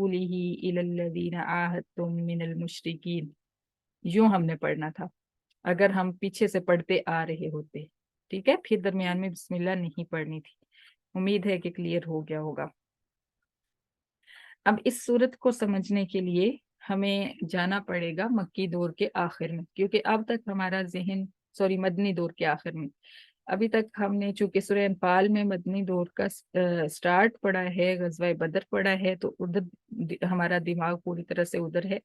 ورسوله إلى الذين عاهدتم من المشركين، یوں ہم نے پڑھنا تھا اگر ہم پیچھے سے پڑھتے آ رہے ہوتے. ٹھیک ہے، پھر درمیان میں بسم اللہ نہیں پڑھنی تھی. امید ہے کہ کلیئر ہو گیا ہوگا. اب اس صورت کو سمجھنے کے لیے ہمیں جانا پڑے گا مکی دور کے آخر میں، کیونکہ اب تک ہمارا ذہن مدنی دور کے آخر میں، ابھی تک ہم نے چونکہ سورہ انفال میں مدنی دور کا سٹارٹ پڑا ہے، غزوہ بدر پڑا ہے، تو ادھر ہمارا دماغ پوری طرح سے ادھر ہے.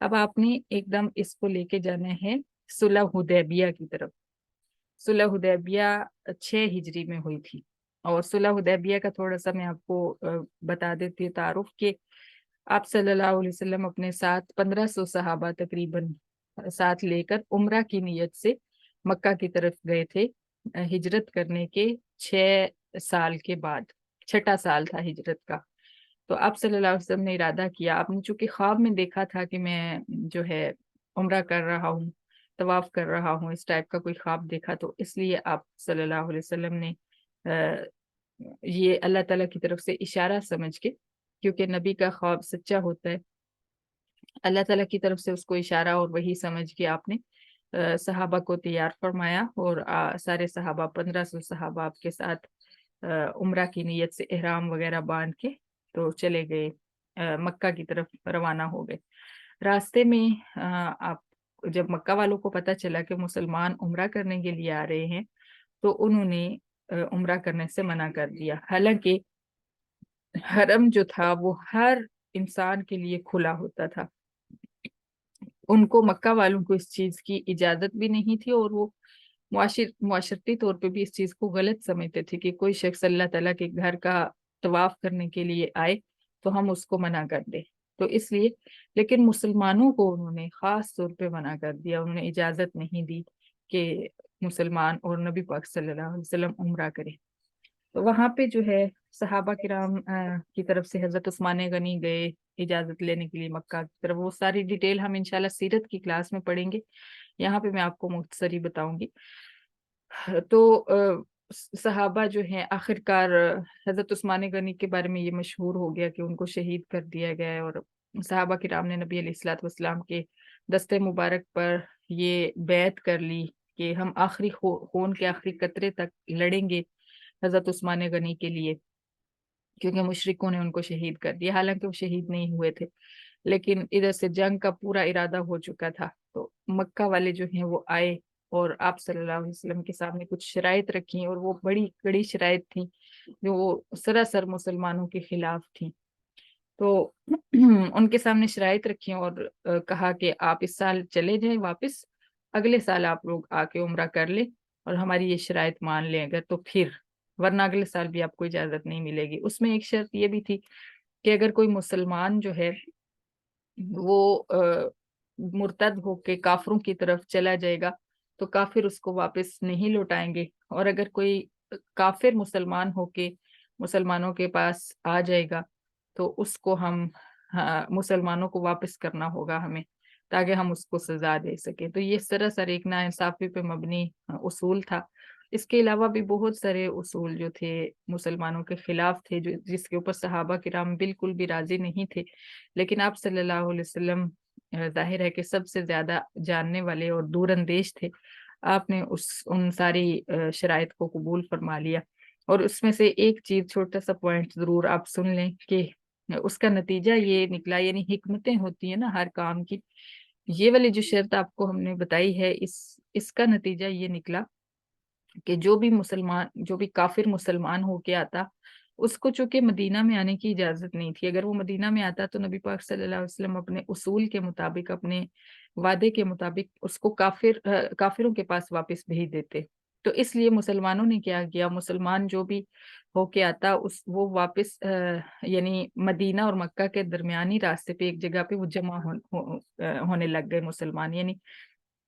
اب آپ نے ایک دم اس کو لے کے جانا ہے صلح حدیبیہ کی طرف. صلح حدیبیہ 6 ہجری میں ہوئی تھی، اور صلح حدیبیہ کا تھوڑا سا میں آپ کو بتا دیتی ہوں تعارف کہ آپ صلی اللہ علیہ وسلم اپنے ساتھ 1500 صحابہ تقریباً ساتھ لے کر عمرہ کی نیت سے مکہ کی طرف گئے تھے ہجرت کرنے کے 6 سال کے بعد. 6واں سال تھا ہجرت کا. تو آپ صلی اللہ علیہ وسلم نے ارادہ کیا، آپ نے چونکہ خواب میں دیکھا تھا کہ میں جو ہے عمرہ کر رہا ہوں، طواف کر رہا ہوں، اس ٹائپ کا کوئی خواب دیکھا، تو اس لیے آپ صلی اللہ علیہ وسلم نے یہ اللہ تعالیٰ کی طرف سے اشارہ سمجھ کے، کیونکہ نبی کا خواب سچا ہوتا ہے، اللہ تعالیٰ کی طرف سے اس کو اشارہ اور وہی سمجھ کے آپ نے صحابہ کو تیار فرمایا، اور سارے صحابہ 1500 صحابہ آپ کے ساتھ عمرہ کی نیت سے احرام وغیرہ باندھ کے تو چلے گئے مکہ کی طرف روانہ ہو گئے. راستے میں آپ جب مکہ والوں کو پتہ چلا کہ مسلمان عمرہ کرنے کے لیے آ رہے ہیں تو انہوں نے عمرہ کرنے سے منع کر دیا، حالانکہ حرم جو تھا وہ ہر انسان کے لیے کھلا ہوتا تھا. ان کو مکہ والوں کو اس چیز کی اجازت بھی نہیں تھی، اور وہ معاشرتی طور پہ بھی اس چیز کو غلط سمجھتے تھے کہ کوئی شخص اللہ تعالیٰ کے گھر کا طواف کرنے کے لیے آئے تو ہم اس کو منع کر دیں. تو اس لیے لیکن مسلمانوں کو انہوں نے خاص طور پہ منع کر دیا، انہوں نے اجازت نہیں دی کہ مسلمان اور نبی پاک صلی اللہ علیہ وسلم عمرہ کریں. تو وہاں پہ جو ہے صحابہ کرام کی طرف سے حضرت عثمان غنی گئے اجازت لینے کے لیے مکہ کی طرف. وہ ساری ڈیٹیل ہم انشاءاللہ سیرت کی کلاس میں پڑھیں گے، یہاں پہ میں آپ کو مختصری بتاؤں گی. تو صحابہ جو ہیں آخر کار حضرت عثمان غنی کے بارے میں یہ مشہور ہو گیا کہ ان کو شہید کر دیا گیا ہے، اور صحابہ کرام نے نبی علیہ الصلوۃ والسلام کے دستے مبارک پر یہ بیعت کر لی کہ ہم آخری خون کے آخری قطرے تک لڑیں گے حضرت عثمان غنی کے لیے، کیونکہ مشرکوں نے ان کو شہید کر دیا. حالانکہ وہ شہید نہیں ہوئے تھے، لیکن ادھر سے جنگ کا پورا ارادہ ہو چکا تھا. تو مکہ والے جو ہیں وہ آئے اور آپ صلی اللہ علیہ وسلم کے سامنے کچھ شرائط رکھی، اور وہ بڑی کڑی شرائط تھیں جو وہ سراسر مسلمانوں کے خلاف تھیں. تو ان کے سامنے شرائط رکھی اور کہا کہ آپ اس سال چلے جائیں واپس، اگلے سال آپ لوگ آ کے عمرہ کر لیں اور ہماری یہ شرائط مان لیں اگر تو پھر، ورنہ اگلے سال بھی آپ کو اجازت نہیں ملے گی. اس میں ایک شرط یہ بھی تھی کہ اگر کوئی مسلمان جو ہے وہ مرتد ہو کے کافروں کی طرف چلا جائے گا تو کافر اس کو واپس نہیں لوٹائیں گے، اور اگر کوئی کافر مسلمان ہو کے مسلمانوں کے پاس آ جائے گا تو اس کو ہم مسلمانوں کو واپس کرنا ہوگا ہمیں، تاکہ ہم اس کو سزا دے سکیں. تو یہ سراسر ایک ناانصافی پہ مبنی اصول تھا. اس کے علاوہ بھی بہت سارے اصول جو تھے مسلمانوں کے خلاف تھے، جس کے اوپر صحابہ کرام بالکل بھی راضی نہیں تھے. لیکن آپ صلی اللہ علیہ وسلم ظاہر ہے کہ سب سے زیادہ جاننے والے اور دور اندیش تھے. آپ نے ان ساری شرائط کو قبول فرما لیا. اور اس میں سے ایک چیز، چھوٹا سا پوائنٹ ضرور آپ سن لیں کہ اس کا نتیجہ یہ نکلا، یعنی حکمتیں ہوتی ہیں نا ہر کام کی، یہ والی جو شرط آپ کو ہم نے بتائی ہے اس کا نتیجہ یہ نکلا کہ جو بھی کافر مسلمان ہو کے آتا، اس کو چونکہ مدینہ میں آنے کی اجازت نہیں تھی. اگر وہ مدینہ میں آتا تو نبی پاک صلی اللہ علیہ وسلم اپنے اصول کے مطابق، اپنے وعدے کے مطابق اس کو کافروں کے پاس واپس بھیج دیتے. تو اس لیے مسلمانوں نے کیا کیا، مسلمان جو بھی ہو کے آتا وہ واپس یعنی مدینہ اور مکہ کے درمیانی راستے پہ ایک جگہ پہ وہ جمع ہونے لگ گئے مسلمان. یعنی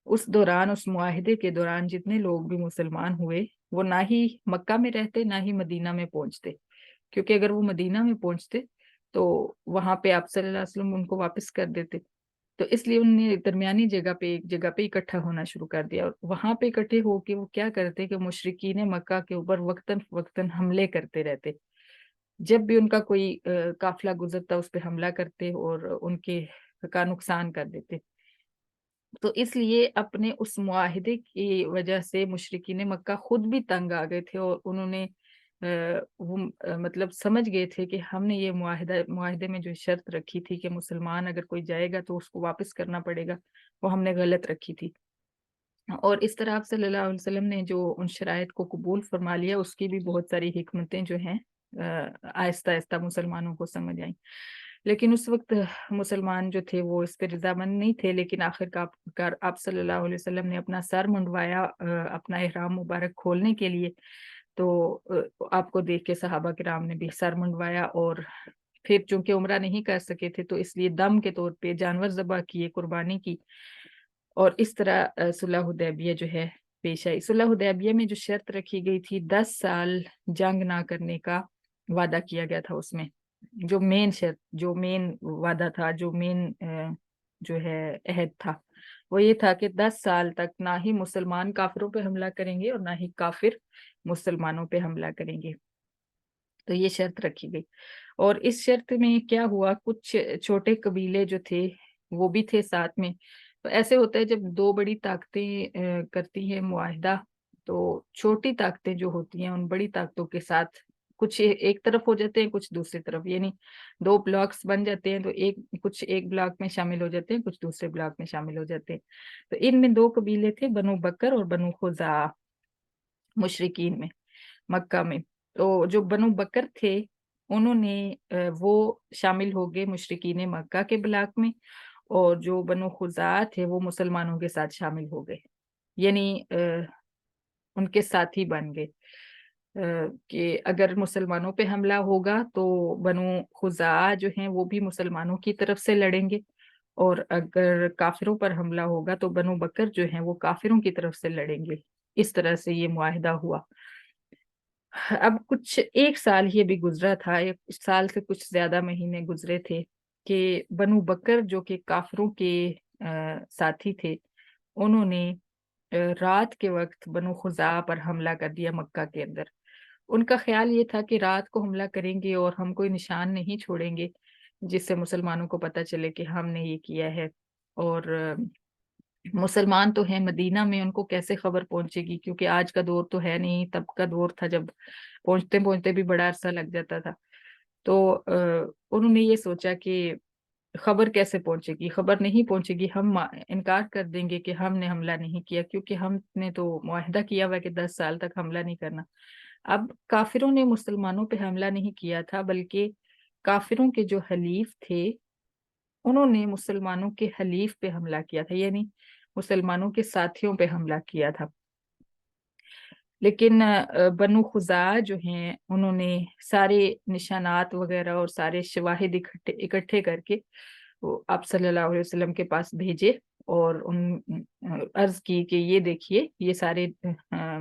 اس دوران، اس معاہدے کے دوران جتنے لوگ بھی مسلمان ہوئے وہ نہ ہی مکہ میں رہتے نہ ہی مدینہ میں پہنچتے، کیونکہ اگر وہ مدینہ میں پہنچتے تو وہاں پہ آپ صلی اللہ علیہ وسلم ان کو واپس کر دیتے. تو اس لیے انہوں نے درمیانی جگہ پہ ایک جگہ پہ اکٹھا ہونا شروع کر دیا، اور وہاں پہ اکٹھے ہو کے وہ کیا کرتے کہ مشرکین مکہ کے اوپر وقتاً فوقتاً حملے کرتے رہتے. جب بھی ان کا کوئی قافلہ گزرتا اس پہ حملہ کرتے اور ان کے کا نقصان کر دیتے۔ تو اس لیے اپنے اس معاہدے کی وجہ سے مشرکین مکہ خود بھی تنگ آ گئے تھے، اور انہوں نے مطلب سمجھ گئے تھے کہ ہم نے یہ معاہدے میں جو شرط رکھی تھی کہ مسلمان اگر کوئی جائے گا تو اس کو واپس کرنا پڑے گا، وہ ہم نے غلط رکھی تھی۔ اور اس طرح آپ صلی اللہ علیہ وسلم نے جو ان شرائط کو قبول فرما لیا، اس کی بھی بہت ساری حکمتیں جو ہیں آہستہ آہستہ مسلمانوں کو سمجھ آئیں۔ لیکن اس وقت مسلمان جو تھے وہ اس پہ رضامند نہیں تھے، لیکن آخر کار آپ صلی اللہ علیہ وسلم نے اپنا سر منڈوایا اپنا احرام مبارک کھولنے کے لیے، تو آپ کو دیکھ کے صحابہ کرام نے بھی سر منڈوایا، اور پھر چونکہ عمرہ نہیں کر سکے تھے تو اس لیے دم کے طور پہ جانور ذبح کیے، قربانی کی، اور اس طرح صلح حدیبیہ جو ہے پیش آئی۔ صلح حدیبیہ میں جو شرط رکھی گئی تھی 10 سال جنگ نہ کرنے کا وعدہ کیا گیا تھا، اس میں جو مین شرط، جو مین وعدہ تھا، جو مین جو ہے عہد تھا، وہ یہ تھا کہ 10 سال تک نہ ہی مسلمان کافروں پہ حملہ کریں گے اور نہ ہی کافر مسلمانوں پہ حملہ کریں گے۔ تو یہ شرط رکھی گئی، اور اس شرط میں کیا ہوا، کچھ چھوٹے قبیلے جو تھے وہ بھی تھے ساتھ میں۔ تو ایسے ہوتا ہے جب دو بڑی طاقتیں کرتی ہیں معاہدہ، تو چھوٹی طاقتیں جو ہوتی ہیں ان بڑی طاقتوں کے ساتھ کچھ ایک طرف ہو جاتے ہیں، کچھ دوسری طرف، یعنی دو بلاکس بن جاتے ہیں، تو کچھ ایک بلاک میں شامل ہو جاتے ہیں، کچھ دوسرے بلاک میں شامل ہو جاتے ہیں۔ تو ان میں دو قبیلے تھے، بنو بکر اور بنو خزاعہ، مشرکین میں، مکہ میں۔ تو جو بنو بکر تھے انہوں نے وہ شامل ہو گئے مشرکین مکہ کے بلاک میں، اور جو بنو خزاعہ تھے وہ مسلمانوں کے ساتھ شامل ہو گئے، یعنی ان کے ساتھی بن گئے کہ اگر مسلمانوں پہ حملہ ہوگا تو بنو خزاعہ جو ہیں وہ بھی مسلمانوں کی طرف سے لڑیں گے، اور اگر کافروں پر حملہ ہوگا تو بنو بکر جو ہیں وہ کافروں کی طرف سے لڑیں گے۔ اس طرح سے یہ معاہدہ ہوا۔ اب کچھ ایک سال یہ بھی گزرا تھا، ایک سال سے کچھ زیادہ مہینے گزرے تھے کہ بنو بکر جو کہ کافروں کے ساتھی تھے، انہوں نے رات کے وقت بنو خزاعہ پر حملہ کر دیا مکہ کے اندر۔ ان کا خیال یہ تھا کہ رات کو حملہ کریں گے اور ہم کوئی نشان نہیں چھوڑیں گے جس سے مسلمانوں کو پتہ چلے کہ ہم نے یہ کیا ہے، اور مسلمان تو ہیں مدینہ میں، ان کو کیسے خبر پہنچے گی، کیونکہ آج کا دور تو ہے نہیں، تب کا دور تھا جب پہنچتے پہنچتے بھی بڑا عرصہ لگ جاتا تھا۔ تو انہوں نے یہ سوچا کہ خبر کیسے پہنچے گی، خبر نہیں پہنچے گی، ہم انکار کر دیں گے کہ ہم نے حملہ نہیں کیا، کیونکہ ہم نے تو معاہدہ کیا ہوا ہے کہ 10 سال تک حملہ نہیں کرنا۔ اب کافروں نے مسلمانوں پہ حملہ نہیں کیا تھا، بلکہ کافروں کے جو حلیف تھے انہوں نے مسلمانوں کے حلیف پہ حملہ کیا تھا، یعنی مسلمانوں کے ساتھیوں پہ حملہ کیا تھا۔ لیکن بنو خزاعہ جو ہیں انہوں نے سارے نشانات وغیرہ اور سارے شواہد اکٹھے کر کے وہ آپ صلی اللہ علیہ وسلم کے پاس بھیجے، اور عرض کی کہ یہ دیکھیے، یہ سارے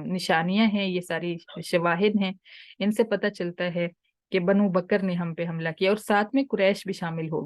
نشانیاں ہیں، یہ ساری شواہد ہیں، ان سے پتہ چلتا ہے کہ بنو بکر نے ہم پہ حملہ کیا، اور ساتھ میں قریش بھی شامل ہو